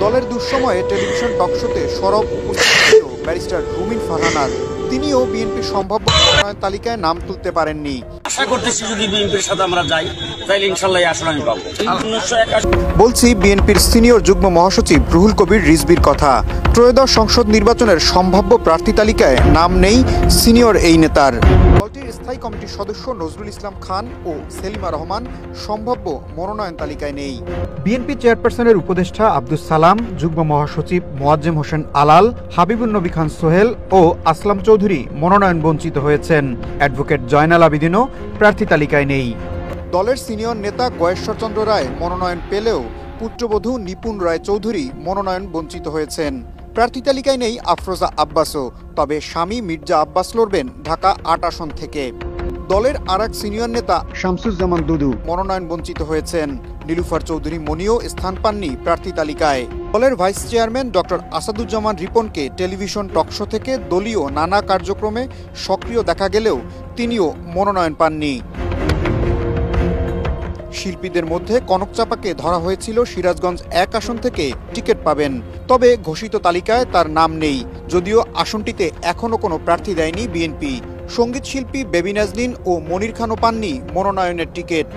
দলের দুঃসময়ে টেলিভিশন টকশোতে সরব উপস্থিত ছিল ব্যারিস্টার রুমিন ফারহানার। তিনিও বিএনপির সম্ভাব্য মনোনয়ন তালিকায় নাম তুলতে পারেননি। আশা করতেছি যদি বিএনপির সাথে আমরা যাই তাহলে ইনশাআল্লাহ এই আসন আমি পাবো। বলছি বিএনপির সিনিয়র যুগ্ম মহাসচিব রুহুল কবির রিজভীর কথা। ত্রয়োদশ সংসদ নির্বাচনের সম্ভাব্য প্রার্থী তালিকায় নাম নেই সিনিয়র এই নেতার। দলটির স্থায়ী কমিটির সদস্য নজরুল ইসলাম খান ও সেলিমা রহমান সম্ভাব্য মনোনয়ন তালিকায় নেই। বিএনপি চেয়ারপারসনের উপদেষ্টা আব্দুস সালাম, যুগ্ম মহাসচিব মোয়াজ্জেম হোসেন আলাল, হাবিবুন নবী খান সোহেল ও আসলাম চৌধুরী মনোনয়ন বঞ্চিত হয়েছেন। অ্যাডভোকেট জয়নাল আবেদিনও প্রার্থী তালিকায় নেই। দলের সিনিয়র নেতা গয়েশ্বরচন্দ্র রায় মনোনয়ন পেলেও পুত্রবধূ নিপুণ রায় চৌধুরী মনোনয়ন বঞ্চিত হয়েছেন। প্রার্থী তালিকায় নেই আফরোজা আব্বাসও, তবে স্বামী মির্জা আব্বাস লড়বেন ঢাকা ৮ আসন থেকে। দলের আরেক সিনিয়র নেতা শামসুজ্জামান দুদু মনোনয়ন বঞ্চিত হয়েছেন। নীলুফার চৌধুরী মনিও স্থান পাননি প্রার্থী তালিকায়। দলের ভাইস চেয়ারম্যান ডক্টর আসাদুজ্জামান রিপনকে টেলিভিশন টকশো থেকে দলীয় নানা কার্যক্রমে সক্রিয় দেখা গেলেও তিনিও মনোনয়ন পাননি। শিল্পীদের মধ্যে কনকচাপাকে ধরা হয়েছিল সিরাজগঞ্জ ১ আসন থেকে টিকিট পাবেন, তবে ঘোষিত তালিকায় তার নাম নেই, যদিও আসনটিতে এখনও কোনো প্রার্থী দেয়নি বিএনপি। সঙ্গীত শিল্পী বেবি নাজনীন ও মনির খানও পাননি মনোনয়নের টিকিট।